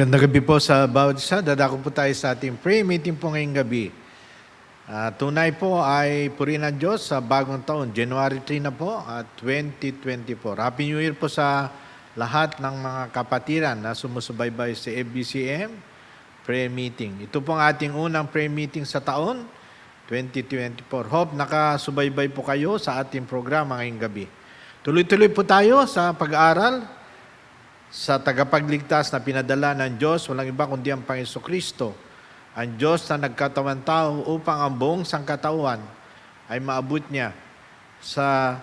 Magandang gabi po sa bawat isa. Dadako po tayo sa ating prayer meeting po ngayong gabi. Tunay po ay purihin ang Diyos sa bagong taon. January 3 na po at 2024. Happy New Year po sa lahat ng mga kapatiran na sumusubaybay sa FBCM prayer meeting. Ito po ang ating unang prayer meeting sa taon 2024. Hope nakasubaybay po kayo sa ating programa ngayong gabi. Tuloy-tuloy po tayo sa pag-aaral sa tagapagligtas na pinadala ng Diyos, walang iba kundi ang Panginoon Kristo, ang Diyos na nagkatawan tao upang ang buong sangkatauhan ay maabot niya sa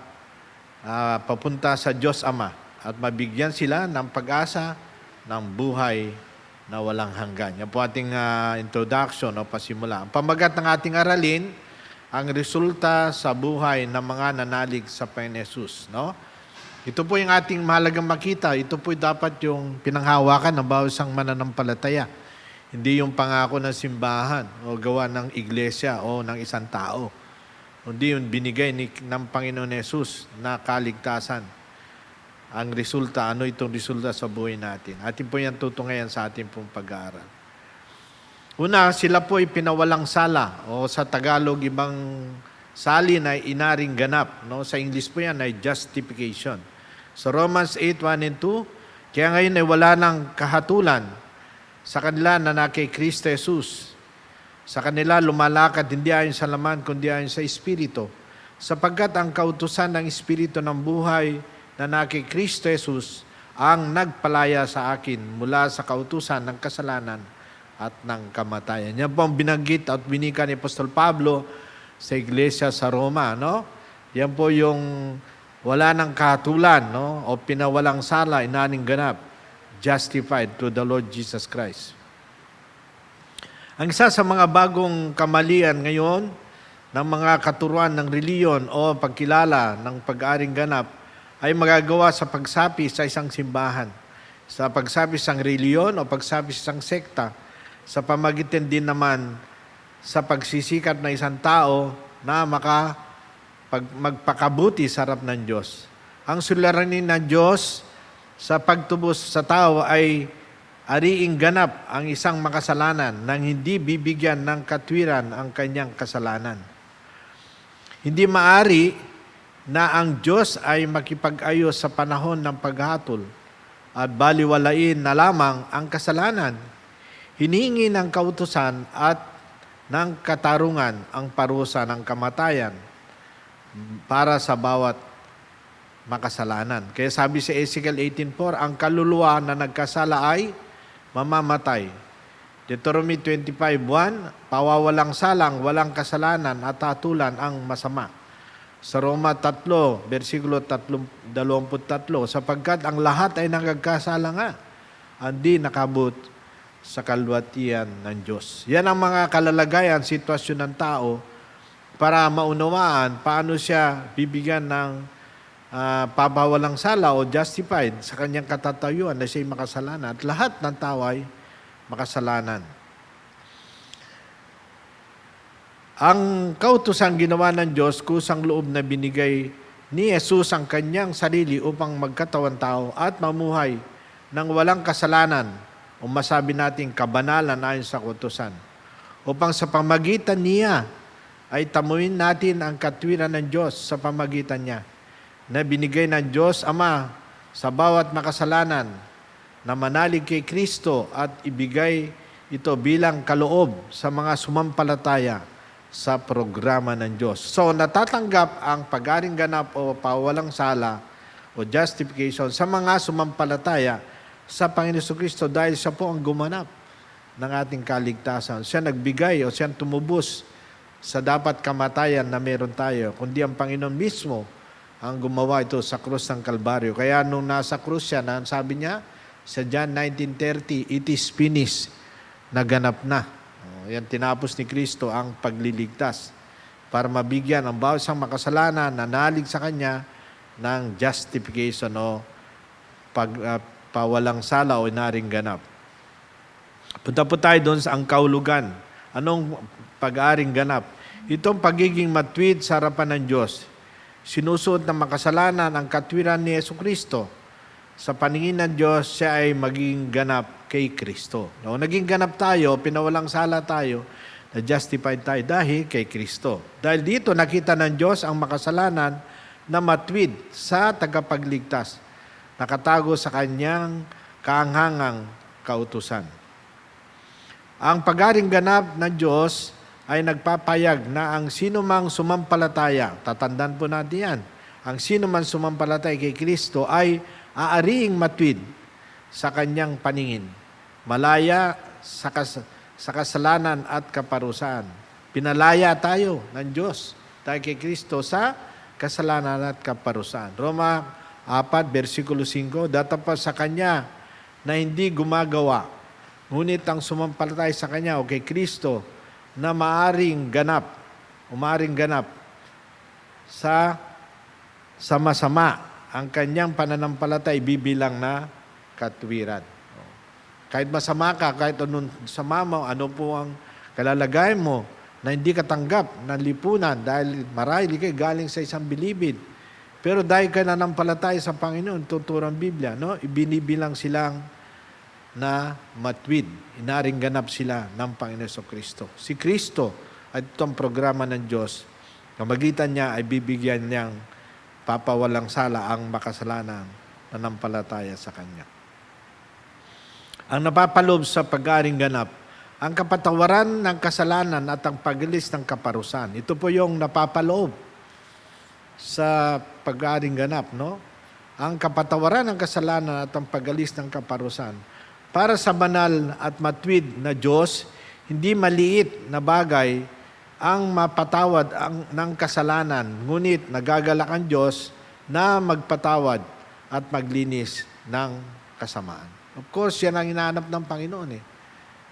papunta sa Diyos Ama at mabigyan sila ng pag-asa ng buhay na walang hanggan. Yan po ating introduction o pasimula. Ang pamagat ng ating aralin, ang resulta sa buhay ng mga nanalig sa Panginoon Jesus, no? Ito po yung ating mahalagang makita. Ito po dapat yung pinanghawakan ng bawat isang mananampalataya. Hindi yung pangako ng simbahan o gawa ng iglesia o ng isang tao. Hindi yung binigay ng Panginoon Jesus na kaligtasan. Ang resulta, ano itong resulta sa buhay natin. Atin po yan tutungayan sa ating pong pag-aaral. Una, sila po ay pinawalang sala o sa Tagalog ibang salin ay inaring ganap. No? Sa English po yan ay justification. So Romans 8, 1 and 2, kaya ngayon ay wala ng kahatulan sa kanila na kay Kristo Jesus. Sa kanila lumalakad hindi ayon sa laman kundi ayon sa Espiritu. Sapagkat ang kautusan ng Espiritu ng buhay na kay Kristo Jesus ang nagpalaya sa akin mula sa kautusan ng kasalanan at ng kamatayan. Yan po ang binanggit at binika ni Apostol Pablo sa iglesia sa Roma, no? Yan po yung wala ng kahatulan, no? O pinawalang sala, inaning ganap, justified through the Lord Jesus Christ. Ang isa sa mga bagong kamalian ngayon ng mga katuruan ng reliyon o pagkilala ng pag-aring ganap ay magagawa sa pagsapi sa isang simbahan, sa pagsapi sa isang reliyon o pagsapi sa isang sekta, sa pamagitan din naman sa pagsisikat ng isang tao na magpakabuti sa harap ng Diyos. Ang suliranin ng Diyos sa pagtubos sa tao ay ariing ganap ang isang makasalanan nang hindi bibigyan ng katwiran ang kanyang kasalanan. Hindi maari na ang Diyos ay makipag-ayos sa panahon ng paghatol at baliwalain na lamang ang kasalanan. Hinihingi ng kautusan at ng katarungan ang parusa ng kamatayan para sa bawat makasalanan. Kaya sabi sa Ezekiel 18:4, ang kaluluwa na nagkasala ay mamamatay. Deuteronomy 25:1, pawawalang salang, walang kasalanan at hatulan ang masama. Sa Roma 3, versikulo 23, sapagkat ang lahat ay nagkasala nga, hindi nakabut sa kalwatian ng Diyos. Yan ang mga kalalagayan, sitwasyon ng tao para maunawaan paano siya bibigyan ng pabawalang sala o justified sa kanyang katatayuan na siya'y makasalanan at lahat ng tao ay makasalanan. Ang kautusang ginawa ng Diyos, kusang loob na binigay ni Jesus ang kanyang sarili upang magkatawan tao at mamuhay ng walang kasalanan o masabi natin kabanalan ayon sa kautusan, upang sa pamagitan niya ay tamuin natin ang katwiran ng Diyos sa pamagitan niya na binigay ng Diyos Ama sa bawat makasalanan na manalig kay Kristo at ibigay ito bilang kaloob sa mga sumampalataya sa programa ng Diyos. So, natatanggap ang pag-aring ganap o pawalang sala o justification sa mga sumampalataya sa Panginoon Kristo dahil siya po ang gumanap ng ating kaligtasan. Siya nagbigay o siya tumubos sa dapat kamatayan na meron tayo, kundi ang Panginoon mismo ang gumawa ito sa krus ng Kalbaryo. Kaya nung nasa krus siya, sabi niya sa John 19:30, it is finished, naganap na. Yan, tinapos ni Kristo ang pagliligtas para mabigyan ang bawat isang makasalanan na nalig sa Kanya ng justification o pawalang sala o inaring ganap. Punta po tayo doon sa ang kaulugan. Anong pag-aaring ganap? Itong pagiging matwid sa harapan ng Diyos. Sinusuot ng makasalanan ang katwiran ni Jesucristo sa paningin ng Diyos, siya ay maging ganap kay Kristo. No, naging ganap tayo, pinawalang sala tayo, na-justified tayo dahil kay Kristo. Dahil dito nakita ng Diyos ang makasalanan na matwid sa tagapagligtas, nakatago sa kanyang kaanghangang kautusan. Ang pag-aring ganap ng Diyos ay nagpapayag na ang sinumang sumampalataya, tatandaan po natin yan, ang sinumang sumampalataya kay Kristo ay aariing matwid sa kanyang paningin, malaya sa kasalanan at kaparusahan. Pinalaya tayo ng Diyos dahil kay Kristo sa kasalanan at kaparusahan. Roma 4, versikulo 5, datapos sa Kanya na hindi gumagawa, ngunit ang sumampalataya sa Kanya o kay Kristo na maaring ganap sa masama, ang kanyang pananampalatay bibilang na katwiran. Kahit masama ka, kahit anong sama mo, ano po ang kalalagay mo na hindi katanggap ng lipunan dahil marahil ikay galing sa isang bilibid. Pero dahil ka nanampalataya sa Panginoon, tuturang Biblia, no? Ibinibilang silang na matwid. Inaring ganap sila ng Panginoon Kristo. Si Kristo at itong programa ng Diyos, kamagitan niya ay bibigyan niyang papawalang sala ang makasalanan na nampalataya sa Kanya. Ang napapalob sa pag-aring ganap, ang kapatawaran ng kasalanan at ang pag-alis ng kaparusahan. Ito po yung napapaloob sa pag-aring ganap, no? Ang kapatawaran ng kasalanan at ang pag-alis ng kaparusahan. Para sa banal at matwid na Diyos, hindi maliit na bagay ang mapatawad ng kasalanan, ngunit nagagalak ang Diyos na magpatawad at maglinis ng kasamaan. Of course, yan ang hinahanap ng Panginoon.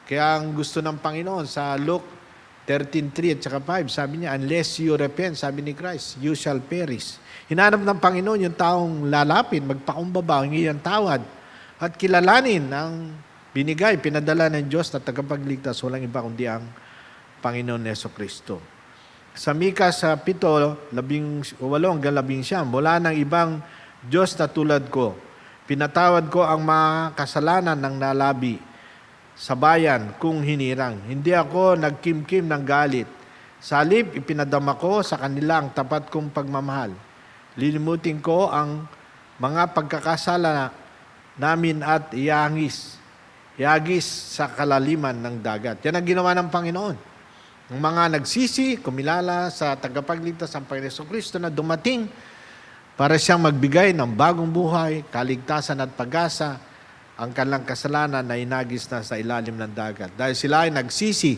Kaya ang gusto ng Panginoon sa Luke 13:3 at saka 5, sabi niya, unless you repent, sabi ni Christ, you shall perish. Hinahanap ng Panginoon yung taong lalapit, magpakumbaba, hingi ang tawad, at kilalanin ang binigay, pinadala ng Diyos na tagapagligtas, walang iba kundi ang Panginoon Kristo. Sa Mika sa 7:8-11, wala nang ibang Diyos na tulad ko. Pinatawad ko ang mga kasalanan ng nalabi sa bayan kung hinirang. Hindi ako nagkimkim ng galit. Sa halip, ipinadama ko sa kanila ang tapat kong pagmamahal. Lilimutin ko ang mga pagkakasala namin at iagis sa kalaliman ng dagat. Yan ang ginawa ng Panginoon. Ang mga nagsisi, kumilala sa tagapagligtas ang Panginoon Kristo na dumating para siyang magbigay ng bagong buhay, kaligtasan at pag-asa, ang kanilang kasalanan na inagis na sa ilalim ng dagat. Dahil sila ay nagsisi,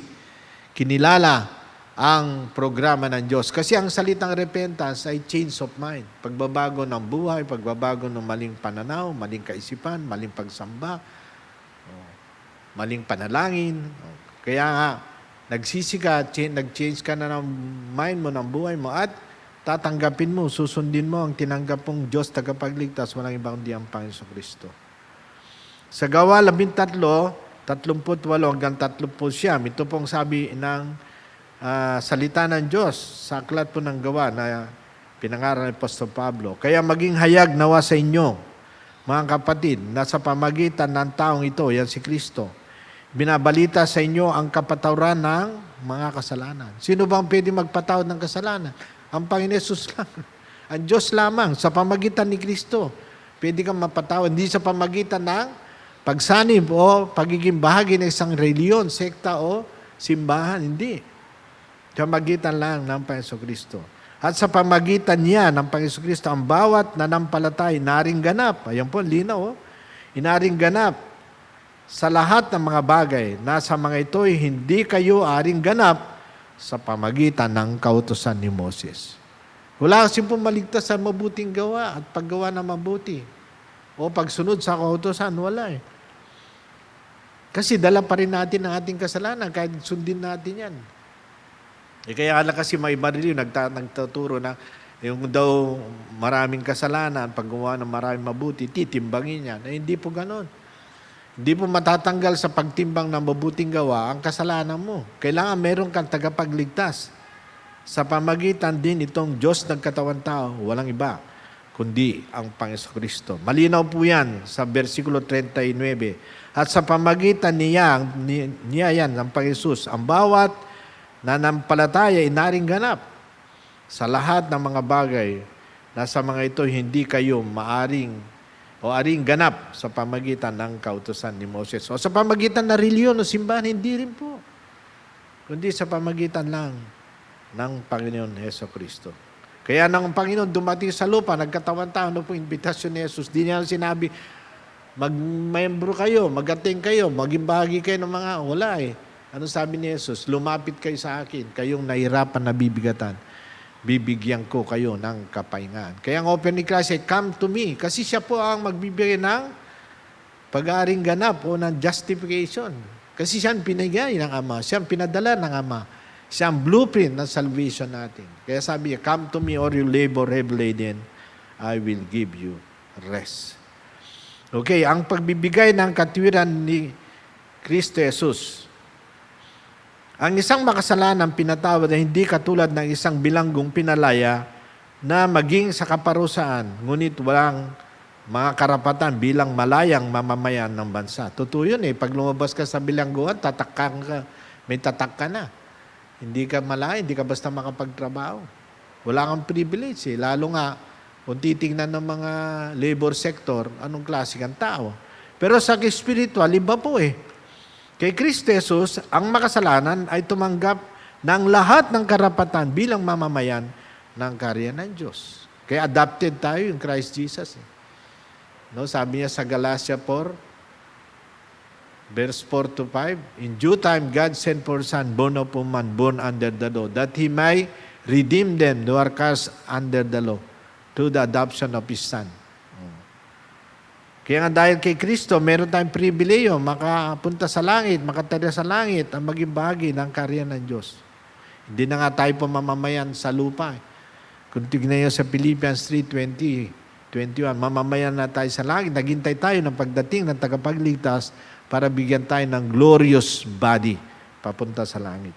kinilala ang programa ng Diyos. Kasi ang salitang repentance ay change of mind. Pagbabago ng buhay, pagbabago ng maling pananaw, maling kaisipan, maling pagsamba, maling panalangin. Kaya nga, nagsisi ka, nag-change ka na ng mind mo, ng buhay mo, at tatanggapin mo, susundin mo ang tinanggap mong Diyos tagapagligtas, walang ibang kundi ang Panginoon Kristo. Sa Gawa 13, 38 hanggang 39, ito pong sabi ng salita ng Diyos sa aklat po ng Gawa na pinangaral ni Apostol Pablo. Kaya maging hayag nawa sa inyo, mga kapatid, na sa pamagitan ng taong ito, yan si Kristo, binabalita sa inyo ang kapatawaran ng mga kasalanan. Sino bang pwede magpatawad ng kasalanan? Ang Panginoon Jesus lang. Ang Diyos lamang, sa pamagitan ni Kristo. Pwede kang mapatawad. Hindi sa pamagitan ng pagsanib o pagiging bahagi ng isang reliyon, sekta o simbahan. Hindi. Sa pamagitan lang ng Panginoon Kristo. At sa pamagitan niya ng Panginoon Kristo, ang bawat nanampalatay, naring ganap. Ayan po, linaw. Inaring ganap sa lahat ng mga bagay na sa mga ito'y hindi kayo aring ganap sa pamagitan ng kautusan ni Moses. Wala kasi po maligtas sa mabuting gawa at paggawa na mabuti. O pagsunod sa kautusan, wala eh. Kasi dala pa rin natin ang ating kasalanan kahit sundin natin yan. Kaya lang kasi may baril yung nagtuturo na yung daw maraming kasalanan, paggawa ng maraming mabuti, titimbangin yan. Hindi po ganon. Hindi mo matatanggal sa pagtimbang ng mabuting gawa ang kasalanan mo. Kailangan meron kang tagapagligtas. Sa pamagitan din itong Diyos ng katawan tao, walang iba, kundi ang Panginoon Kristo. Malinaw po yan sa versikulo 39. At sa pamagitan niya yan, ng Panginoon, ang bawat nanampalataya ay naring ganap sa lahat ng mga bagay na sa mga ito hindi kayo aring ganap sa pamagitan ng kautusan ni Moses. O sa pamagitan na reliyon o simbahan, hindi rin po. Kundi sa pamagitan lang ng Panginoon Heso Kristo. Kaya nang Panginoon dumating sa lupa, nagkatawan tao, ano po imbitasyon ni Jesus, di niya sinabi, mag-membro kayo, mag-attend kayo, maging bahagi kayo ng mga, wala eh. Ano sabi ni Jesus? Lumapit kayo sa akin, kayong nahirapan na bibigatan. Bibigyan ko kayo ng kapahingahan. Kaya ang open ni Christ ay, come to me. Kasi siya po ang magbibigay ng pag-aaring ganap o ng justification. Kasi siya ang pinigay ng Ama. Siya ang pinadala ng Ama. Siya ang blueprint ng salvation natin. Kaya sabi niya, come to me or you labor heavy laden, I will give you rest. Okay, ang pagbibigay ng katwiran ni Kristo Jesus. Ang isang makasalanan pinatawad ay hindi katulad ng isang bilanggong pinalaya na maging sa kaparusaan, ngunit walang mga karapatan bilang malayang mamamayan ng bansa. Totoo yun eh. Pag lumabas ka sa bilangguan, may tatak ka na. Hindi ka malaya, hindi ka basta makapagtrabaho. Wala kang privilege eh. Lalo nga, kung titingnan ng mga labor sector, anong klase kang tao. Pero sa spiritual, iba po eh. Kay Kristo Jesus, ang makasalanan ay tumanggap ng lahat ng karapatan bilang mamamayan ng karya ng Diyos. Kaya adopted tayo in Christ Jesus. No, sabi niya sa Galatia 4, verse 4 to 5, in due time God sent for Son, born of woman, born under the law, that He may redeem them who are cast under the law, to the adoption of His Son. Kaya nga dahil kay Kristo, meron tayong pribileyo, makapunta sa langit, makatira sa langit, ang maging bahagi ng karya ng Diyos. Hindi na nga tayo pamamayan sa lupa. Kung tignan nyo sa Philippians 3:20-21, mamamayan na tayo sa langit, naghintay tayo ng pagdating ng tagapagligtas para bigyan tayo ng glorious body papunta sa langit.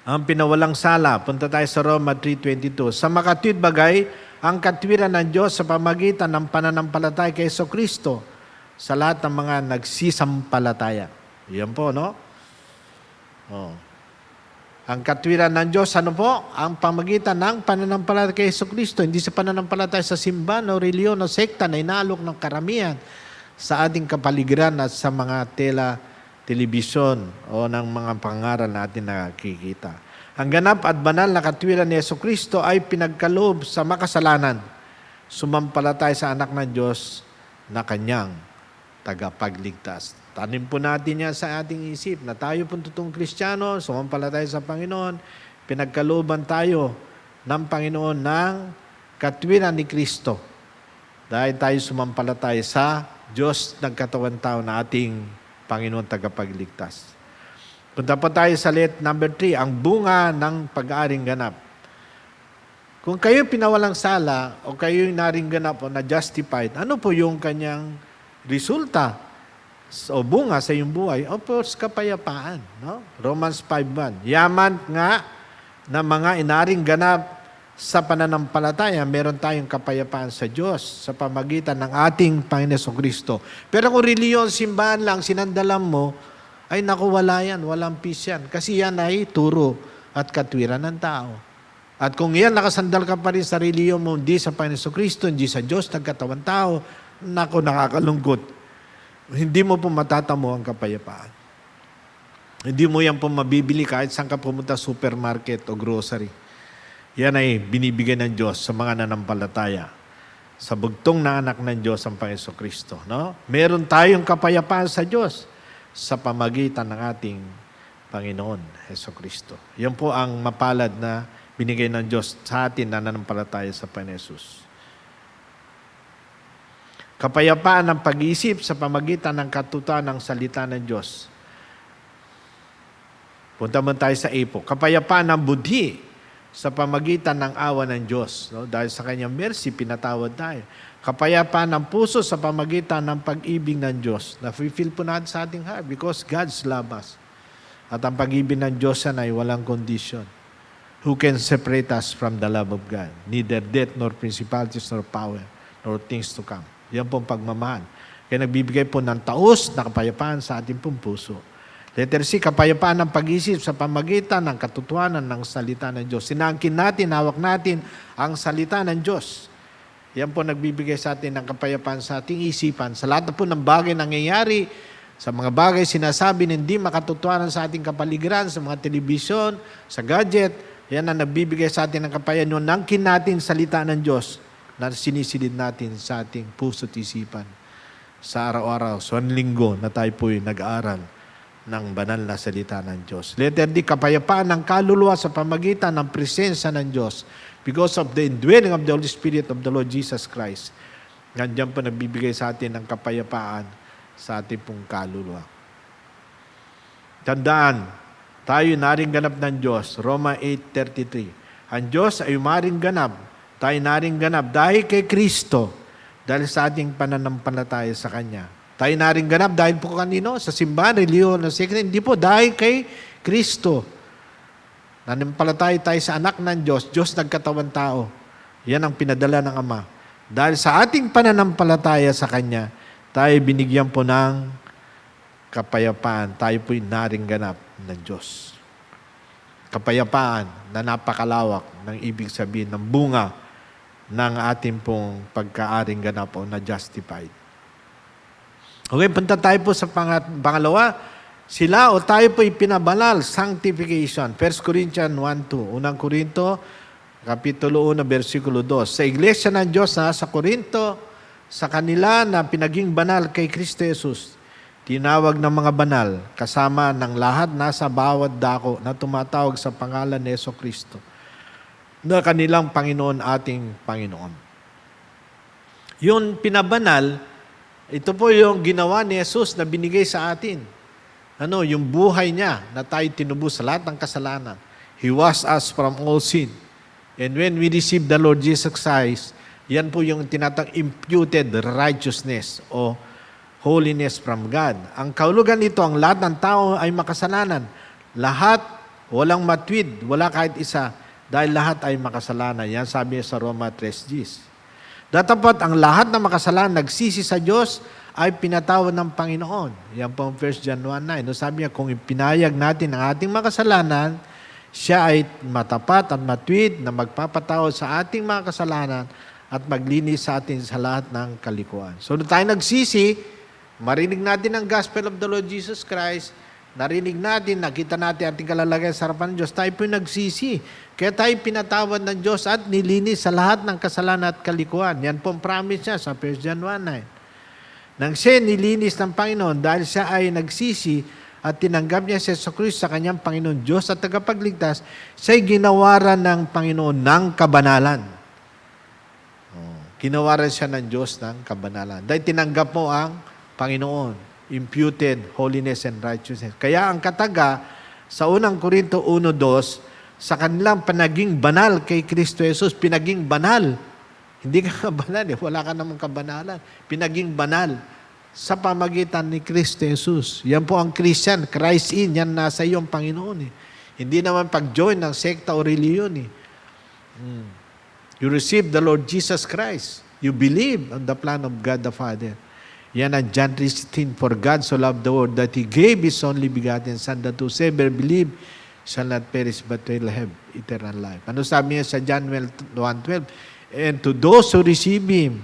Ang pinawalang sala, punta tayo sa Roma 3:22. Sa makatwid bagay, ang katwiran ng Diyos sa pamagitan ng pananampalataya kay Jesucristo sa lahat ng mga nagsisampalataya. Yan po, no? Oh. Ang katwiran ng Diyos, ano po? Ang pamagitan ng pananampalataya kay Jesucristo, hindi sa pananampalataya sa simbahan o reliyon o sekta na inaalok ng karamihan sa ating kapaligiran at sa mga telebisyon o ng mga pangaral natin nakikita. Ang ganap at banal na katwiran ni Jesucristo ay pinagkaloob sa makasalanan, sumampalataya sa anak ng Diyos na kanyang tagapagligtas. Tanim po natin yan sa ating isip na tayo po totoong Kristiyano, sumampalataya sa Panginoon, pinagkalooban tayo ng Panginoon ng katwiran ni Kristo. Dahil tayo sumampalataya sa Diyos ng katawan tao na ating Panginoon tagapagligtas. Punta pa tayo sa number 3, ang bunga ng pag-aaring ganap. Kung kayo pinawalang sala o kayo naring ganap o na-justified, ano po yung kanyang resulta o bunga sa iyong buhay? O po, kapayapaan. No? Romans 5:1. Yaman nga na mga inaring ganap sa pananampalataya, meron tayong kapayapaan sa Diyos sa pamagitan ng ating Panginoon Kristo. Pero kung reliyon, simbahan lang, sinandalan mo, ay naku, wala yan, walang peace yan. Kasi yan ay turo at katwiran ng tao. At kung yan, nakasandal ka pa rin sa reliyon mo, hindi sa Panginoon Kristo, hindi sa Diyos, nagkatawan tao, naku, nakakalungkot. Hindi mo po matatamo ang kapayapaan. Hindi mo yan po mabibili kahit saan ka pumunta, supermarket o grocery. Yan ay binibigay ng Diyos sa mga nanampalataya. Sa bugtong na anak ng Diyos ang Panginoon Kristo. No? Meron tayong kapayapaan sa Diyos sa pamagitan ng ating Panginoon, Heso Kristo. Yan po ang mapalad na binigay ng Diyos sa atin na nanampalataya sa Panginoon Jesus. Kapayapaan ng pag-iisip sa pamagitan ng katutuan ng salita ng Diyos. Punta mo tayo sa A po. Kapayapaan ng budhi sa pamagitan ng awa ng Diyos. No? Dahil sa kanyang mercy, pinatawad tayo. Kapayapaan ng puso sa pamagitan ng pag-ibig ng Diyos. Na-feel po natin sa ating heart because God's love us. At ang pag-ibig ng Diyos yan ay walang condition. Who can separate us from the love of God? Neither death, nor principalities, nor power, nor things to come. Yan pong pagmamahal. Kaya nagbibigay po ng taos na kapayapaan sa ating pong puso. Letter C, kapayapaan ng pag-isip sa pamagitan ng katotohanan ng salita ng Diyos. Sinangkin natin, hawak natin ang salita ng Diyos. Yan po nagbibigay sa atin ng kapayapaan sa ating isipan. Sa lahat po ng bagay nangyayari, sa mga bagay sinasabi na hindi makatotohanan sa ating kapaligiran, sa mga telebisyon, sa gadget, yan ang nagbibigay sa atin ng kapayapaan. Yun, nangkin natin salita ng Diyos na sinisilid natin sa ating puso't isipan. Sa araw-araw, sa linggo na tayo po'y nag-aaral ng banal na salita ng Diyos. Letter D, kapayapaan ng kaluluwa sa pamagitan ng presensya ng Diyos because of the indwelling of the Holy Spirit of the Lord Jesus Christ. Nandiyan po nagbibigay sa atin ng kapayapaan sa ating pong kaluluwa. Tandaan, tayo naring ganap ng Diyos. Roma 8:33. Ang Diyos ay maring ganap. Tayo naring ganap dahil kay Kristo, dahil sa ating pananampalataya sa Kanya. Tayo naring ganap dahil po kanino? Sa simbahan, reliyon, hindi po, dahil kay Kristo. Nanampalataya tayo sa anak ng Diyos, Diyos nagkatawan tao. Yan ang pinadala ng Ama. Dahil sa ating pananampalataya sa Kanya, tayo binigyan po ng kapayapaan. Tayo po'y naring ganap ng Diyos. Kapayapaan na napakalawak ng ibig sabihin ng bunga ng ating pong pagkaaring ganap o na-justified. Okay, punta tayo po sa pangalawa. Sila o tayo po ipinabanal, sanctification. 1 Corinthians 1:2. Unang Korinto, Kapitulo 1, versikulo 2. Sa iglesia ng Diyos na sa Korinto, sa kanila na pinaging banal kay Kristo Jesus, tinawag ng mga banal, kasama ng lahat nasa bawat dako na tumatawag sa pangalan ni Yesu Kristo, na kanilang Panginoon ating Panginoon. Yung pinabanal, ito po yung ginawa ni Jesus na binigay sa atin. Yung buhay niya na tayo tinubos sa lahat ng kasalanan. He washed us from all sin. And when we receive the Lord Jesus Christ, yan po yung tinatang imputed righteousness o holiness from God. Ang kahulugan nito, ang lahat ng tao ay makasalanan. Lahat, walang matwid, wala kahit isa, dahil lahat ay makasalanan. Yan sabi sa Roma 3:10. Datapat ang lahat na makasalanan, nagsisi sa Diyos, ay pinatawad ng Panginoon. Yan po ang 1 John 1:9. No, sabi niya, kung ipinayag natin ang ating makasalanan, siya ay matapat at matwid na magpapatawad sa ating mga kasalanan at maglinis sa atin sa lahat ng kalikuan. So, nung tayo nagsisi, marinig natin ang gospel of the Lord Jesus Christ, narinig natin, nakita natin ating kalalagay sa harapan ng Diyos, tayo po'y nagsisi. Kaya tayo pinatawad ng Diyos at nilinis sa lahat ng kasalanan at kalikuan. Yan po ang promise niya sa 1 John 1:9. Nang siya nilinis ng Panginoon dahil siya ay nagsisi at tinanggap niya si Yesu Cristo sa kanyang Panginoon Diyos at tagapagligtas, siya'y ginawaran ng Panginoon ng kabanalan. Ginawaran siya ng Diyos ng kabanalan. Dahil tinanggap mo ang Panginoon. Imputed holiness and righteousness. Kaya ang kataga sa unang Korinto 1:2, sa kanilang panaging banal kay Kristo Jesus, pinaging banal. Hindi ka banal wala ka namang kabanalan. Pinaging banal sa pamagitan ni Kristo Jesus. Yan po ang Christian, Christ in, yan nasa iyong Panginoon. Hindi naman pag-join ng sekta o reliyon. You receive the Lord Jesus Christ. You believe on the plan of God the Father. Yan ang John 3:16, for God so loved the world that He gave His only begotten Son, that whosoever believe shall not perish but will have eternal life. Ano sabi niya sa John 1:12? And to those who receive Him,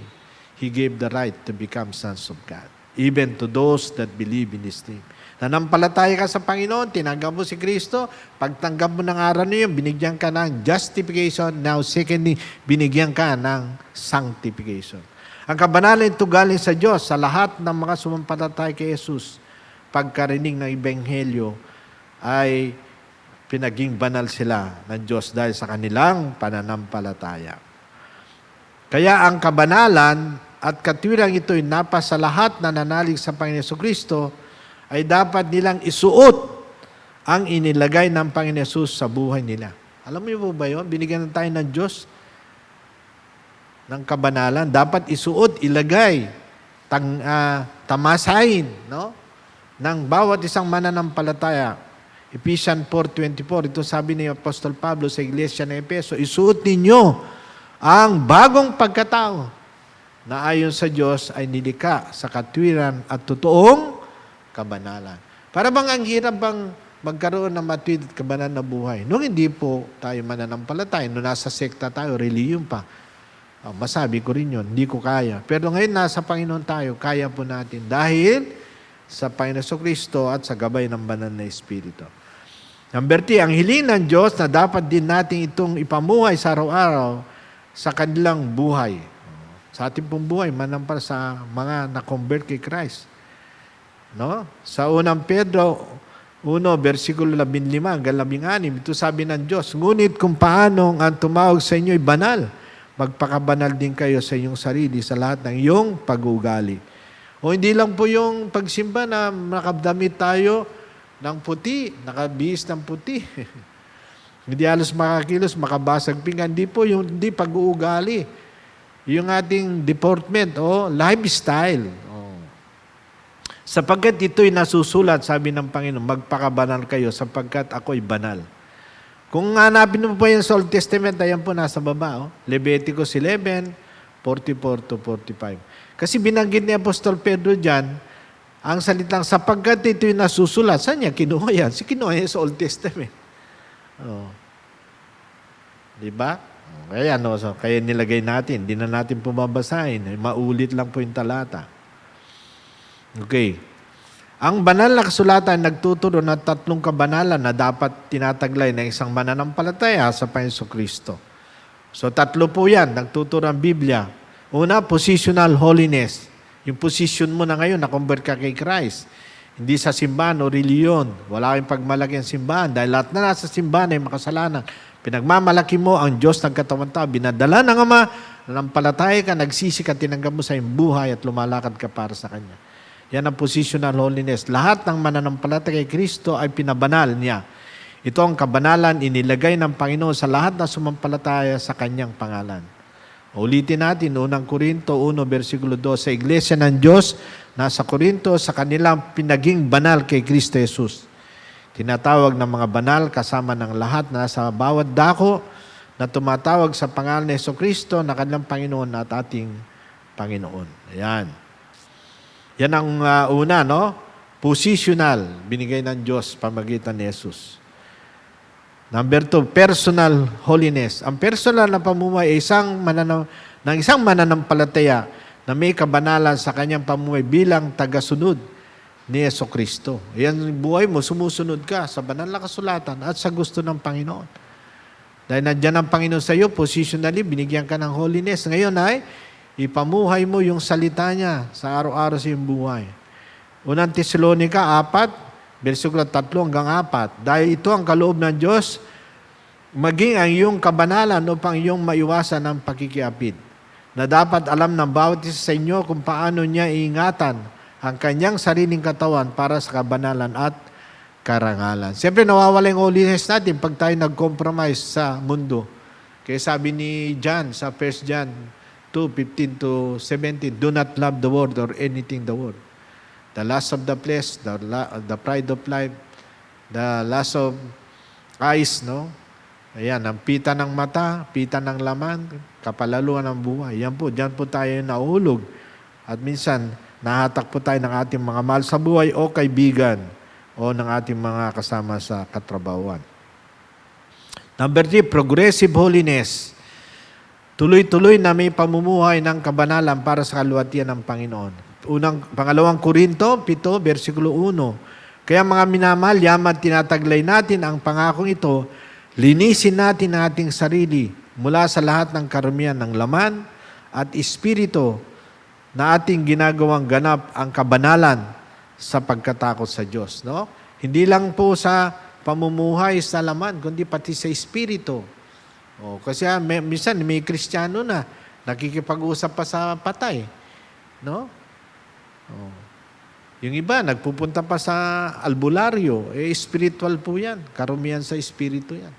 He gave the right to become sons of God, even to those that believe in His name. Nanampalataya ka sa Panginoon, tinanggap mo si Kristo, pagtanggap mo ng aral niyo, binigyan ka ng justification, now secondly, binigyan ka ng sanctification. Ang kabanalan ito galing sa Diyos, sa lahat ng mga sumampalataya kay Jesus, pagkarinig ng Ebanghelyo, ay pinaging banal sila ng Diyos dahil sa kanilang pananampalataya. Kaya ang kabanalan at katwirang ito'y napasa lahat na nanalig sa Panginoon Jesucristo, ay dapat nilang isuot ang inilagay ng Panginoon Jesus sa buhay nila. Alam mo ba yun? Binigyan tayo ng Diyos ng kabanalan. Dapat isuot, ilagay, tamasahin, no? Ng bawat isang mananampalataya. Ephesians 4:24, ito sabi ni Apostol Pablo sa iglesia ng Efeso, isuot ninyo ang bagong pagkatao na ayon sa Diyos ay nilikha sa katwiran at totoong kabanalan. Para bang ang hirap bang magkaroon ng matuwid at kabanal na buhay? Nung hindi po tayo mananampalataya, nung nasa sekta tayo, reliyon pa, masabi ko rin yun, hindi ko kaya. Pero ngayon nasa Panginoon tayo, kaya po natin dahil sa Panginoon Kristo at sa gabay ng banal na Espiritu. Number 3, ang hiling ng Diyos na dapat din natin itong ipamuhay sa araw-araw sa kanilang buhay. Sa ating pong buhay, manampal sa mga na-convert kay Christ. No? Sa unang Pedro 1, versikulo 15 hanggang 16, ito sabi ng Diyos, ngunit kung paano ang tumawag sa inyo ay banal, magpakabanal din kayo sa inyong sarili sa lahat ng iyong pag-uugali. O hindi lang po yung pagsimba na nakadamit tayo ng puti, nakabihis ng puti. Hindi halos makakilos, makabasag pinggan. Hindi po yung hindi pag-uugali. Yung ating deportment o lifestyle. Sapagkat ito'y nasusulat, sabi ng Panginoon, magpakabanal kayo sapagkat ako'y banal. Kung hanapin mo po yan sa Old Testament, ayan po nasa baba. Leviticus 11, 44 to 45. Kasi binanggit ni Apostol Pedro dyan, ang salitang sapagkat ito'y nasusulat. Saan niya kinuha yan? Kinuha yan sa Old Testament. Diba? Kaya, kaya nilagay natin. Hindi na natin pumabasahin. Maulit lang po yung talata. Okay. Ang banal na kasulatan nagtuturo ng 3 kabanalan na dapat tinataglay ng isang mananampalataya sa Panginoon Kristo. So 3 po yan, nagtuturo ang Biblia. Una, positional holiness. Yung position mo na ngayon, na-convert ka kay Christ. Hindi sa simbahan o reliyon. Wala kayong pagmalaki ang simbahan dahil lahat na nasa simbahan ay makasalanan. Pinagmamalaki mo ang Diyos ng katawan tao. Binadala ng Ama, nanampalataya ka, nagsisi ka, tinanggap mo sa iyong buhay at lumalakad ka para sa Kanya. Yan ang positional holiness. Lahat ng mananampalataya kay Kristo ay pinabanal niya. Ito ang kabanalan inilagay ng Panginoon sa lahat na sumampalataya sa Kanyang pangalan. Ulitin natin, unang Korinto 1, versikulo 2, sa iglesia ng Diyos, nasa Korinto, sa kanilang pinaging banal kay Kristo Jesus. Tinatawag ng mga banal kasama ng lahat na sa bawat dako na tumatawag sa pangalan ni Jesucristo na kanilang Panginoon at ating Panginoon. Ayan. Yan ang una, no? Positional, binigay ng Diyos pamagitan ni Jesus. Number 2, personal holiness. Ang personal na pamumuhay ay ng isang mananampalataya na may kabanalan sa kanyang pamumuhay bilang tagasunod ni Jesucristo. Yan buhay mo, sumusunod ka sa banal na kasulatan at sa gusto ng Panginoon. Dahil nandiyan ang Panginoon sa iyo, positionally, binigyan ka ng holiness. Ngayon ay, ipamuhay mo yung salita niya sa araw-araw sa iyong buhay. Unang Tesalonica 4, versikulo 3 hanggang 4. Dahil ito ang kaloob ng Diyos, maging ang iyong kabanalan upang iyong maiwasan ang pakikiapid. Na dapat alam ng bawat isa sa inyo kung paano niya iingatan ang kanyang sariling katawan para sa kabanalan at karangalan. Siyempre, nawawala yung holiness natin pag tayo nag-compromise sa mundo. Kaya sabi ni John sa 1 John 2:15 to 17, do not love the world or anything the world. The lust of the flesh, the pride of life, the lust of eyes, no? Ayan, ang pita ng mata, pita ng laman, kapalaluan ng buhay. Yan po, diyan po tayo nahulog. At minsan, nahatak po tayo ng ating mga mahal sa buhay o kaibigan o ng ating mga kasama sa katrabawan. Number 3, progressive holiness. Tuloy-tuloy na may pamumuhay ng kabanalan para sa kaluwalhatian ng Panginoon. Pangalawang Korinto 7, versikulo 1. Kaya mga minamahal, yaman tinataglay natin ang pangakong ito, linisin natin ang ating sarili mula sa lahat ng karumian ng laman at espiritu na ating ginagawang ganap ang kabanalan sa pagkatakot sa Diyos. No? Hindi lang po sa pamumuhay sa laman, kundi pati sa espiritu. Kasi minsan may Kristiyano na nakikipag-usap pa sa patay. No? Yung iba, nagpupunta pa sa albularyo. Spiritual po yan. Karumihan sa espiritu yan.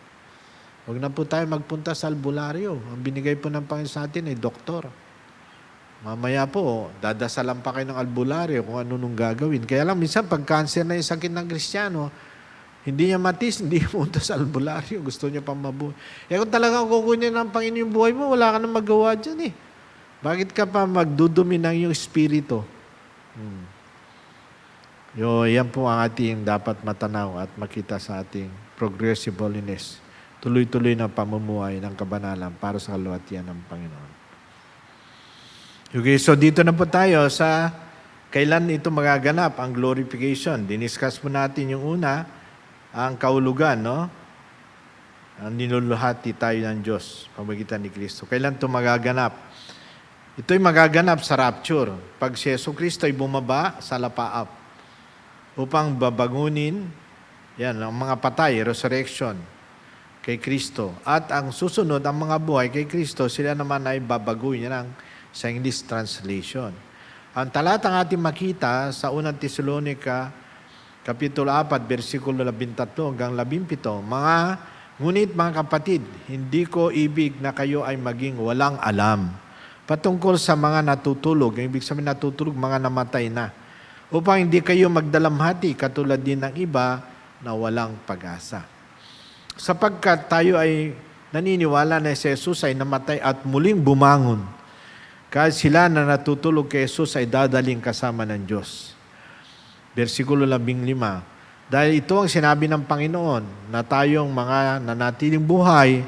Huwag na po tayo magpunta sa albularyo. Ang binigay po ng Panginoon sa atin ay doktor. Mamaya po, dadasalan pa kayo ng albularyo kung ano nung gagawin. Kaya lang, minsan, pag cancer na yung sakit ng Kristiyano, Hindi niya matis, hindi niya punta sa albularyo. Gusto niya pang mabuhay. Kung talagang kukunin ng Panginoon yung buhay mo, wala ka nang magawa dyan eh. Bakit ka pa magdudumi ng iyong espiritu? Yan po ang ating dapat matanaw at makita sa ating progressive holiness. Tuloy-tuloy na pamumuhay ng kabanalan para sa kaluwalhatian ng Panginoon. Okay, so dito na po tayo sa kailan ito magaganap, ang glorification. Diniscuss po natin yung una, ang kaulugan, no? Ang ninuluhati tayo ng Diyos, pamagitan ni Kristo. Kailan ito magaganap? Ito'y magaganap sa rapture. Pag si Yesu Kristo ay bumaba sa lapaap upang babangunin, yan, ang mga patay, resurrection, kay Kristo. At ang susunod, ang mga buhay kay Kristo, sila naman ay babaguhin. Yan ang sa English translation. Ang talatang ating makita sa unang Tesalonica, Kapitulo 4, versikulo 13 hanggang 17, ngunit mga kapatid, hindi ko ibig na kayo ay maging walang alam patungkol sa mga natutulog. Yung ibig sabihin natutulog, mga namatay na. Upang hindi kayo magdalamhati katulad din ng iba na walang pag-asa. Sapagkat tayo ay naniniwala na si Jesus ay namatay at muling bumangon. Kahit sila na natutulog kay Jesus ay dadaling kasama ng Diyos. Versikulo 15. Dahil ito ang sinabi ng Panginoon na tayong mga nanatiling buhay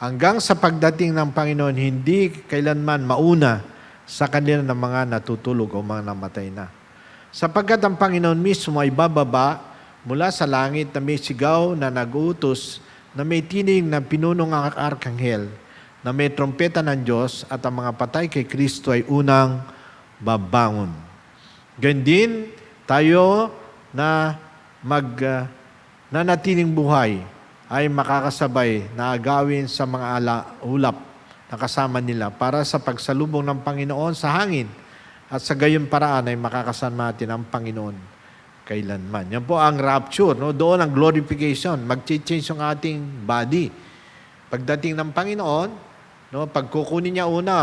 hanggang sa pagdating ng Panginoon, hindi kailanman mauna sa kanila ng mga natutulog o mga namatay na. Sapagkat ang Panginoon mismo ay bababa mula sa langit na may sigaw na nag-uutos, na may tinig na pinunong ang arkanghel, na may trompeta ng Diyos, at ang mga patay kay Kristo ay unang babangon. Ganyan din, tayo na nanatiling buhay ay makakasabay na agawin sa mga ulap na kasama nila para sa pagsalubong ng Panginoon sa hangin, at sa gayon paraan ay makakasama natin ang Panginoon kailanman. Yan po ang rapture. No? Doon ang glorification. Mag-change yung ating body. Pagdating ng Panginoon, no, pagkukunin niya una,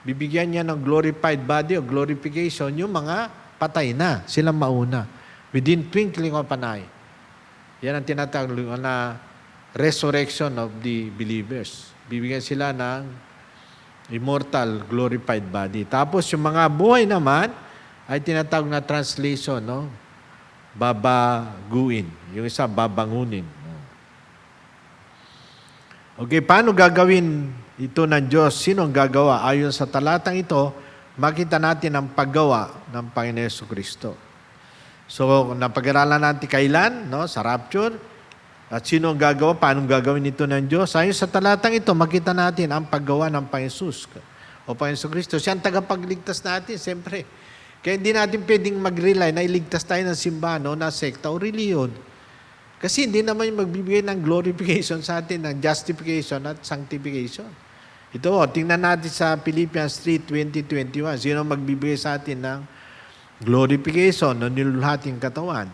bibigyan niya ng glorified body o glorification yung mga patay na, sila mauna. Within twinkling of an eye. Yan ang tinatawag na resurrection of the believers. Bibigyan sila ng immortal, glorified body. Tapos yung mga buhay naman, ay tinatawag na translation, no? Babaguin. Yung isa, babangunin. Okay, paano gagawin ito ng Diyos? Sino ang gagawa? Ayon sa talatang ito, makita natin ang paggawa ng Panginoon Jesucristo. So, napag-aralan natin kailan, no, sa rapture, at sino ang gagawa, paano gagawin ito ng Diyos. Ayon sa talatang ito, makita natin ang paggawa ng Panginoon Jesus o Panginoon Jesucristo. Siya ang tagapagligtas natin, siyempre. Kaya hindi natin pwedeng mag-rely na iligtas tayo ng simbahan, no, na sekta o reliyon. Kasi hindi naman yung magbibigay ng glorification sa atin, ng justification at sanctification. Ito, tingnan natin sa Philippians 3:20-21. Sino magbibigay sa atin ng glorification o nilulhating katawan?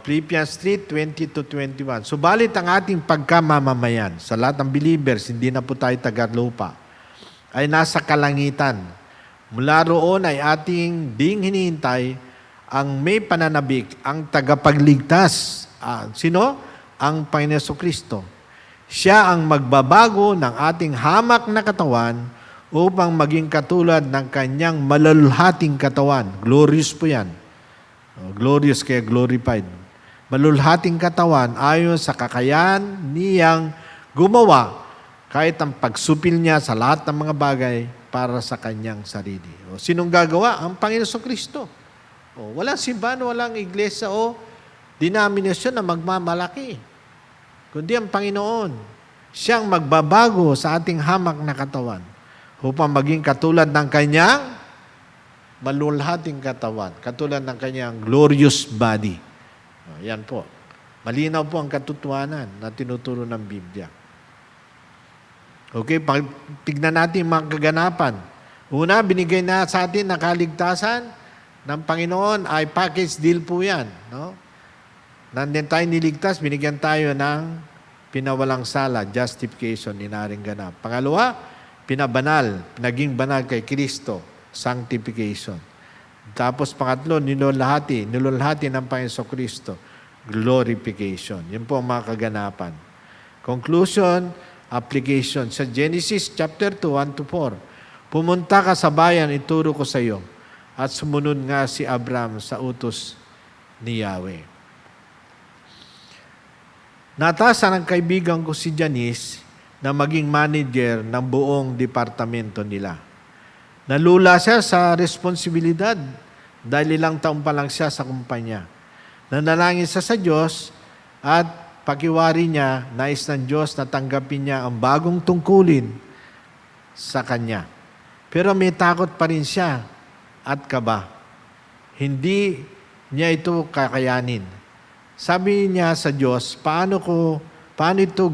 Philippians 3:20-21. Subalit ang ating pagkamamamayan sa lahat ng believers, hindi na po tayo taga-lupa, ay nasa kalangitan. Mula roon ay ating ding hinihintay ang may pananabik, ang tagapagligtas. Sino? Ang Panginoon Jesucristo. Siya ang magbabago ng ating hamak na katawan upang maging katulad ng kanyang malulhating katawan. Glorious po yan. Glorious kaya glorified. Malulhating katawan ayon sa kakayahan niyang gumawa kahit ang pagsupil niya sa lahat ng mga bagay para sa kanyang sarili. Sinong gagawa? Ang Panginoon Kristo. Walang simbahan, walang iglesia o denominasyon na magmamalaki. Kundi ang Panginoon, siyang magbabago sa ating hamak na katawan upang maging katulad ng kanyang malulhating katawan, katulad ng kanyang glorious body. Yan po. Malinaw po ang katotohanan na tinuturo ng Biblia. Okay, tignan natin mga kaganapan. Una, binigay na sa atin na kaligtasan ng Panginoon ay package deal po yan. No? Nandun tayo niligtas, binigyan tayo ng pinawalang sala, justification, inaring ganap. Pangalawa, pinabanal, naging banal kay Kristo, sanctification. Tapos pangatlo, nilulhati ng Panginoon Kristo. glorification. Yan po ang mga kaganapan. Conclusion, application. Sa Genesis chapter 2, 1-4, pumunta ka sa bayan, ituro ko sa iyo. At sumunod nga si Abraham sa utos ni Yahweh. Natasan ang kaibigan ko si Janice na maging manager ng buong departamento nila. Nalula siya sa responsibilidad dahil ilang taon pa lang siya sa kumpanya. Nanalangin siya sa Diyos at pakiwari niya, nais ng Diyos na tanggapin niya ang bagong tungkulin sa kanya. Pero may takot pa rin siya at kaba. Hindi niya ito kakayanin. Sabi niya sa Diyos, paano ito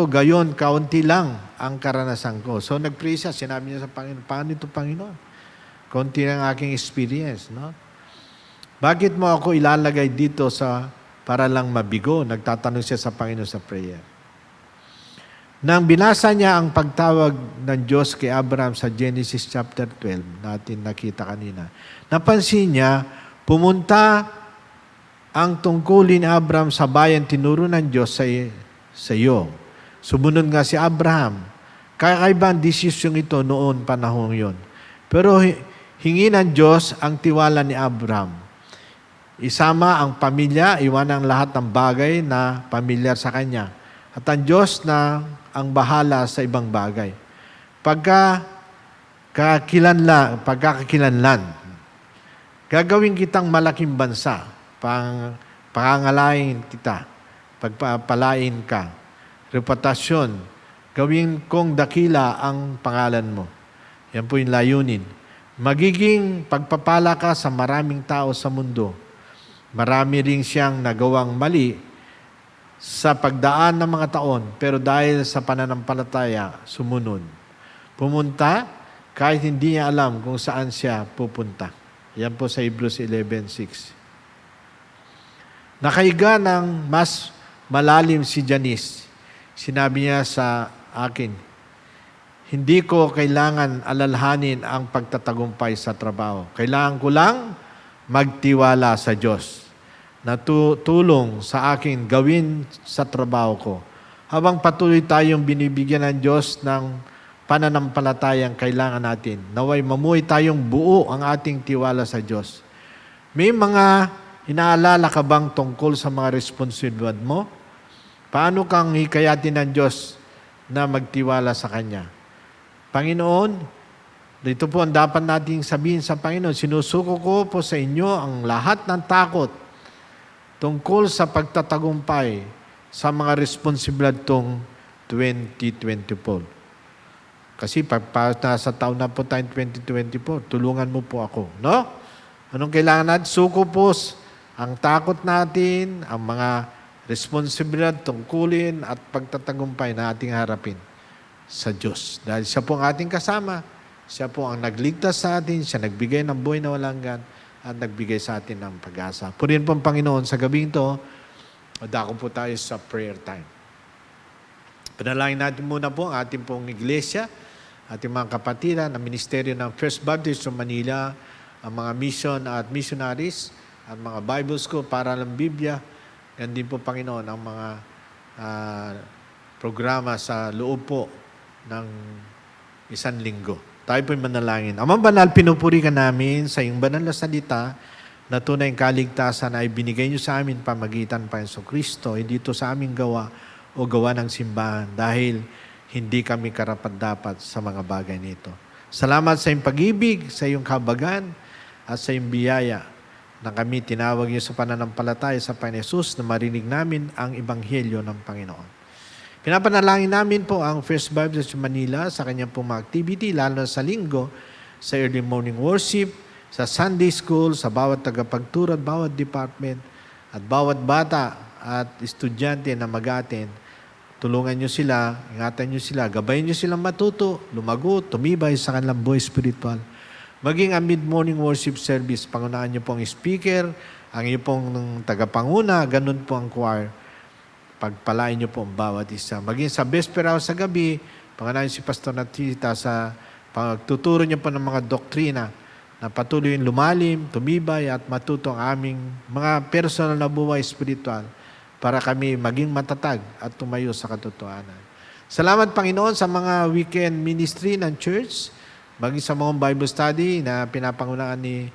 gayon kaunti lang ang karanasan ko. So nag-pray siya, sinabi niya sa Panginoon, paano ito Panginoon? Kaunti lang aking experience, no? Bakit mo ako ilalagay dito para lang mabigo? Nagtatanong siya sa Panginoon sa prayer. Nang binasa niya ang pagtawag ng Diyos kay Abraham sa Genesis chapter 12, natin nakita kanina, napansin niya, pumunta ang tungkulin ni Abraham sa bayan tinuro ng Diyos sa iyo. Sumunod nga si Abraham. Kakaibang desisyon ito noon panahon yon. Pero hingi ng Diyos ang tiwala ni Abraham. Isama ang pamilya, iwan ang lahat ng bagay na pamilyar sa kanya. At ang Diyos na ang bahala sa ibang bagay. Pagkakakilanlan, gagawin kitang malaking bansa, pangangalain kita, pagpapalain ka, reputasyon, gawin kong dakila ang pangalan mo. Yan po yung layunin. Magiging pagpapala ka sa maraming tao sa mundo. Marami ring siyang nagawang mali sa pagdaan ng mga taon, pero dahil sa pananampalataya, sumunod. Pumunta kahit hindi niya alam kung saan siya pupunta. Yan po sa Hebrews 11:6. Nakaiga ng mas malalim si Janice. Sinabi niya sa akin, hindi ko kailangan alalhanin ang pagtatagumpay sa trabaho. Kailangan ko lang magtiwala sa Diyos na tulong sa akin gawin sa trabaho ko. Habang patuloy tayong binibigyan ng Diyos ng pananampalatayang kailangan natin, naway mamuhay tayong buo ang ating tiwala sa Diyos. May mga inaalala ka bang tungkol sa mga responsibilidad mo? Paano kang hikayatin ng Diyos na magtiwala sa Kanya? Panginoon, dito po ang dapat nating sabihin sa Panginoon, sinusuko ko po sa inyo ang lahat ng takot tungkol sa pagtatagumpay sa mga responsibilidad tong 2024. Kasi nasa taon na po tayong 2024, tulungan mo po ako. No? Anong kailangan natin? Suko po ang takot natin, ang mga responsibilidad, tungkulin at pagtatagumpay na ating harapin sa Diyos. Dahil siya po ang ating kasama, siya po ang nagligtas sa atin, siya nagbigay ng buhay na walang hanggan at nagbigay sa atin ng pag-asa. Purihin po ang Panginoon sa gabing ito, dako po tayo sa prayer time. Panalangin natin muna po ang ating pong iglesia, ating mga kapatiran, ang ministeryo ng First Baptist of Manila, ang mga mission at missionaries, at mga Bible School, para ng Biblia. Yan din po, Panginoon, ang mga programa sa loob po ng isang linggo. Tayo po'y manalangin. Amang banal, pinupuri ka namin sa iyong banal na salita na tunay ang kaligtasan ay binigay niyo sa amin pamagitan pa Hesus Kristo, hindi ito sa aming gawa o gawa ng simbahan dahil hindi kami karapat-dapat sa mga bagay nito. Salamat sa iyong pag-ibig, sa iyong kabagan, at sa iyong biyaya na kami tinawag niyo sa pananampalataya sa Panginoon Hesus na marinig namin ang Ebanghelyo ng Panginoon. Pinapanalangin namin po ang First Baptist Manila sa kanyang pong mga activity, lalo na sa linggo, sa early morning worship, sa Sunday school, sa bawat tagapagturo at bawat department, at bawat bata at estudyante na mag-attend. Tulungan niyo sila, ingatan niyo sila, gabayin niyo silang matuto, lumago, tumibay sa kanilang buhay spiritual. Maging ang mid-morning worship service, pangunaan niyo po ang speaker, ang iyo pong tagapanguna, ganun po ang choir. Pagpalain niyo po ang bawat isa. Maging sa Vespera sa gabi, pangunahin si Pastor Natita sa pagtuturo niyo po ng mga doktrina na patuloy lumalim, tumibay at matuto ang aming mga personal na buhay spiritual para kami maging matatag at tumayo sa katotohanan. Salamat, Panginoon, sa mga weekend ministry ng church, maging sa mga Bible study na pinapangunahan ni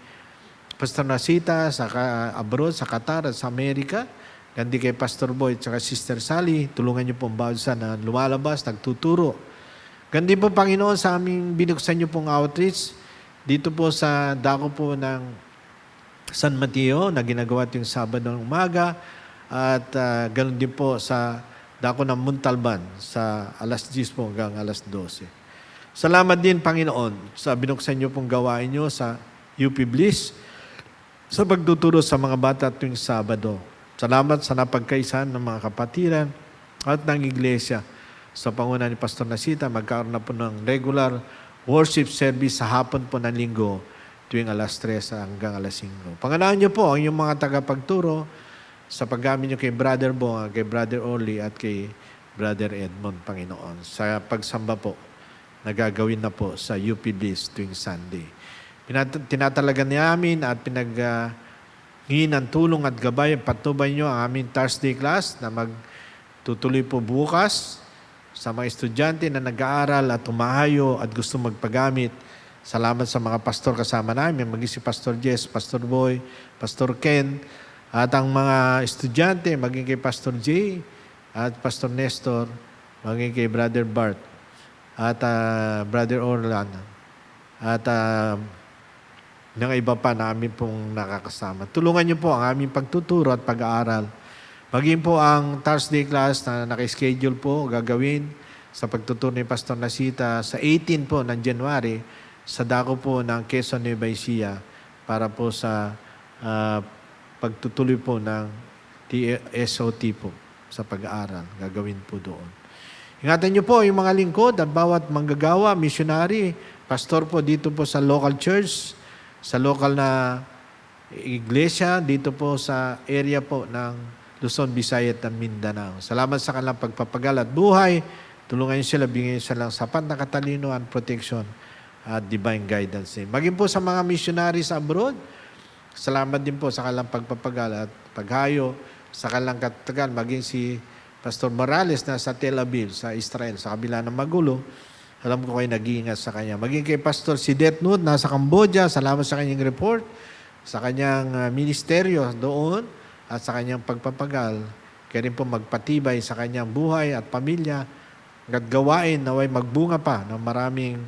Pastor Nasita sa abroad, sa Qatar at sa Amerika. Gandi kay Pastor Boy at Sister Sally, tulungan niyo pong bawat isa na lumalabas, nagtuturo. Gandi po, Panginoon, sa aming binuksan niyo pong outreach dito po sa dako po ng San Mateo na ginagawa ito yung Sabado ng umaga at ganoon din po sa dako ng Muntalban sa alas 10 po hanggang alas 12. Salamat din, Panginoon, sa binuksan niyo pong gawain niyo sa UP Bliss sa pagtuturo sa mga bata tuwing Sabado. Salamat sa napagkaisahan ng mga kapatiran at ng iglesia. Sa panguna ni Pastor Nasita, magkaroon na po ng regular worship service sa hapon po ng linggo tuwing alas 3 hanggang alas 5. Panganahan niyo po ang inyong mga tagapagturo sa paggamit niyo kay Brother Bong, kay Brother Orly at kay Brother Edmond, Panginoon, sa pagsamba po na gagawin na po sa UP Bliss tuwing Sunday. Tinatalagan namin at hingi ng tulong at gabay, patnubay nyo ang aming Thursday class na magtutuloy po bukas sa mga estudyante na nag-aaral at umahayo at gusto magpagamit. Salamat sa mga pastor kasama namin, maging si Pastor Jess, Pastor Boy, Pastor Ken, at ang mga estudyante, maging kay Pastor J at Pastor Nestor, maging kay Brother Bart at Brother Orlan at ng iba pa na amin pong nakakasama. Tulungan niyo po ang aming pagtuturo at pag-aaral. Maging po ang Thursday class na naka-schedule po gagawin sa pagtuturo ni Pastor Nasita sa 18 po ng January sa dako po ng Quezon, Nueva Ecija para po sa pagtutuloy po ng TSOT po sa pag-aaral. Gagawin po doon. Ingatan niyo po yung mga lingkod at bawat manggagawa, missionary, pastor po dito po sa local church, sa local na iglesia, dito po sa area po ng Luzon, Visayas at Mindanao. Salamat sa kanilang pagpapagal at buhay. Tulungan niyo sila, bigyan niyo silang sapat na katalinoan, protection at divine guidance. Maging po sa mga missionaries abroad, salamat din po sa kanilang pagpapagal at paghayo sa kanilang katagal. Maging si Pastor Morales na sa Tel Aviv, sa Israel, sa kabila ng magulo. Alam ko kayo nag-iingat sa kanya. Maging kay Pastor Sidet Nut, nasa Cambodia, salamat sa kanyang report, sa kanyang ministeryo doon, at sa kanyang pagpapagal. Kaya rin po magpatibay sa kanyang buhay at pamilya, at gawain naway magbunga pa ng maraming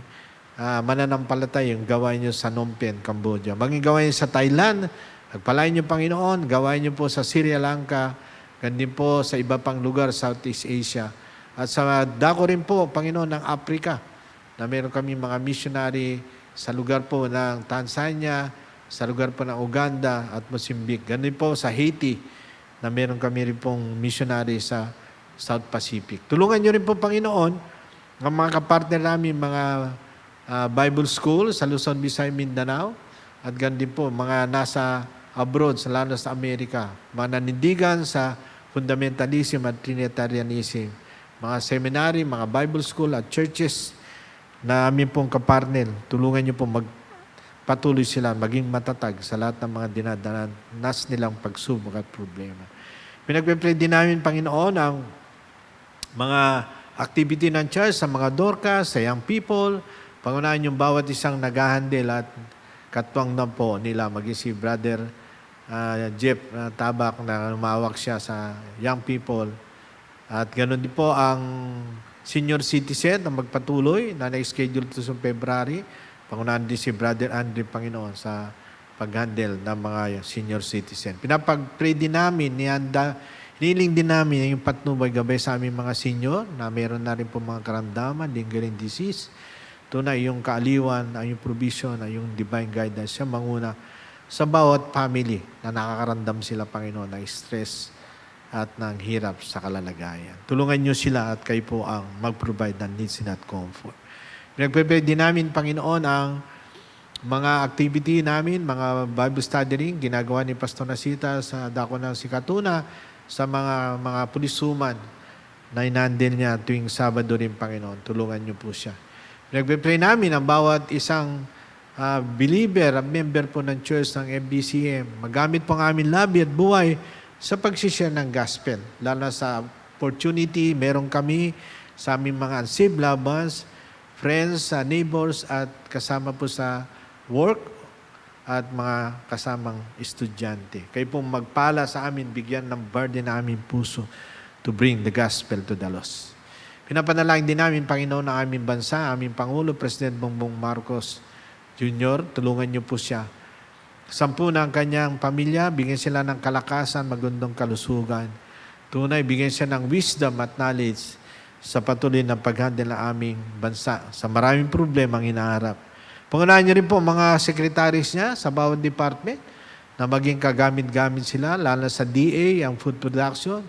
mananampalatay yung gawain niyo sa Phnom Penh, Cambodia. Maging gawain sa Thailand, nagpalain niyo, Panginoon, gawain niyo po sa Sri Lanka, ganun po sa iba pang lugar, Southeast Asia. At sa dako rin po, Panginoon, ng Africa, na meron kami mga missionary sa lugar po ng Tanzania, sa lugar po ng Uganda at Mozambique. Ganun po sa Haiti, na meron kami rin pong missionary sa South Pacific. Tulungan niyo rin po, Panginoon, ang mga kapartner namin, mga Bible School sa Luzon, Visayas, Mindanao, at ganun din po, mga nasa abroad, lalo sa Amerika, mga nanindigan sa fundamentalism at Trinitarianism, mga seminary, mga Bible school at churches na amin pong kapartner. Tulungan niyo po magpatuloy sila, maging matatag sa lahat ng mga dinadanas nilang pagsubok at problema. Pinagpe-pray din namin, Panginoon, ang mga activity ng church sa mga Dorcas, sa young people. Pangunahan yung bawat isang nag-handle at katwang na po nila, maging si Brother Jeff Tabak na lumawak siya sa young people. At ganoon din po ang senior citizen na magpatuloy na na-schedule ito sa February. Pangunahan din si Brother Andre, Panginoon, sa pag-handle ng mga senior citizen. Pinapag-pray din namin, hiniling din namin yung patnubay gabay sa aming mga senior na meron na rin po mga karamdaman, lingering disease. Tunay yung kaaliwan, yung provision, yung divine guidance, siya manguna sa bawat family na nakakaramdam sila, Panginoon, ng stress at ng hirap sa kalalagayan. Tulungan niyo sila at kayo po ang mag-provide ng needs and comfort. Pinagpapay din namin, Panginoon, ang mga activity namin, mga Bible study ring, ginagawa ni Pastor Nasita sa dako ng Sikatuna, sa mga pulisuman na inandil niya tuwing Sabado rin, Panginoon. Tulungan niyo po siya. Pinagpapay namin ang bawat isang believer, member po ng church ng FBCM. Magamit po ang aming labi at buhay sa pag-share ng gospel. Lalo na sa opportunity, meron kami sa aming mga unsaved loved ones, friends, neighbors, at kasama po sa work at mga kasamang estudyante. Kayo pong magpala sa amin, bigyan ng burden na aming puso to bring the gospel to the lost. Pinapanalangin din namin, Panginoon, ang aming bansa, aming Pangulo, President Bongbong Marcos Jr., tulungan niyo po siya. Sampu ng kanyang pamilya, bigyan sila ng kalakasan, magandang kalusugan. Tunay, bigyan siya ng wisdom at knowledge sa patuloy na paghandle ng aming bansa sa maraming problema ang hinaharap. Pangunahan niyo rin po mga sekretaris niya sa bawat department na maging kagamit-gamit sila, lalo sa DA, ang food production,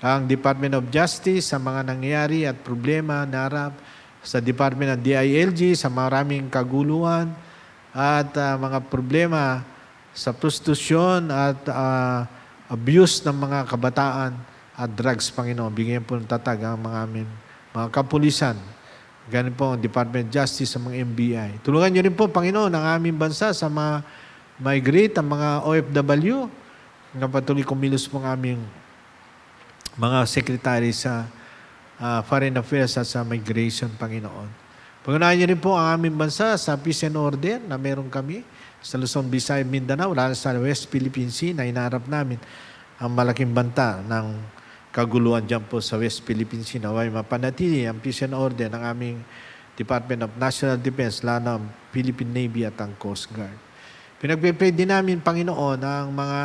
ang Department of Justice sa mga nangyayari at problema na harap, sa Department ng DILG sa maraming kaguluhan at mga problema sa prostitusyon at abuse ng mga kabataan at drugs, Panginoon. Bigyan po ng tatag ang mga kapulisan. Ganun po ang Department of Justice sa mga NBI. Tulungan niyo rin po, Panginoon, ang aming bansa sa mga migrate, ang mga OFW, na patuloy kumilos po ang aming mga secretary sa Foreign Affairs at sa Migration, Panginoon. Pangunahan niyo rin po ang aming bansa sa Peace and Order na meron kami sa Luzon, Visayas, Mindanao, lalo sa West Philippine Sea na inaharap namin ang malaking banta ng kaguluhan dyan po sa West Philippine Sea. Naway mapanatili ang peace and order ng aming Department of National Defense, lalo ang Philippine Navy at ang Coast Guard. Pinagpe-pray din namin, Panginoon, ang mga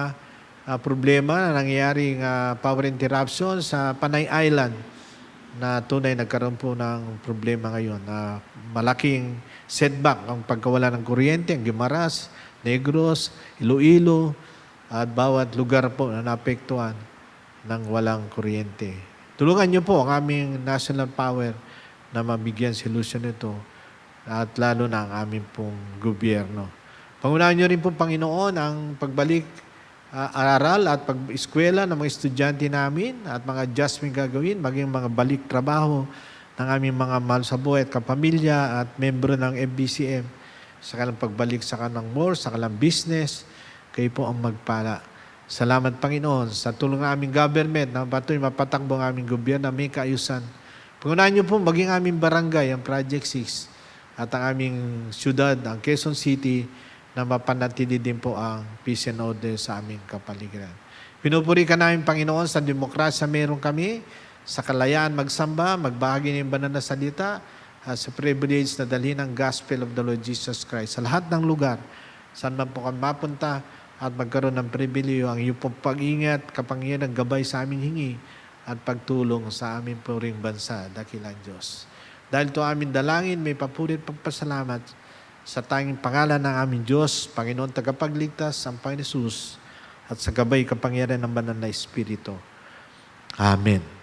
problema na nangyayaring power interruption sa Panay Island na tunay nagkaroon po ng problema ngayon. Malaking setback ang pagkawala ng kuryente, ang Guimaras, Negros, Iloilo, at bawat lugar po na naapektuhan ng walang kuryente. Tulungan niyo po ang aming national power na mabigyan solusyon nito at lalo na ang aming pong gobyerno. Pangunahan niyo rin po, Panginoon, ang pagbalik aral at pag-eskwela ng mga estudyante namin at mga adjustment gagawin, maging mga balik trabaho ng aming mga mahal sa buhay at kapamilya at membro ng FBCM sa kanilang pagbalik sa kanilang work, sa kanilang business. Kayo po ang magpala. Salamat, Panginoon, sa tulong ng aming government na patuloy mapatakbo ang aming gobyerno na may kaayusan. Pangunahan niyo po maging aming barangay, ang Project 6, at ang aming syudad, ang Quezon City, na mapanatili din po ang peace and order sa aming kapaligiran. Pinupuri ka namin, Panginoon, sa demokrasya meron kami, sa kalayaan magsamba, magbahagi ng banal na salita, at sa privilege na dalhin ang gospel of the Lord Jesus Christ sa lahat ng lugar, saan man po kami mapunta, at magkaroon ng pribileo ang iyong pag-ingat, kapangyarihan, gabay sa aming hingi at pagtulong sa aming puring bansa, dakilang Diyos. Dahil ito aming dalangin, may papurit pagpasalamat sa tanging pangalan ng aming Diyos, Panginoon tagapagligtas, ang Panginoon Jesus, at sa gabay kapangyarihan ng banal na Espiritu. Amen.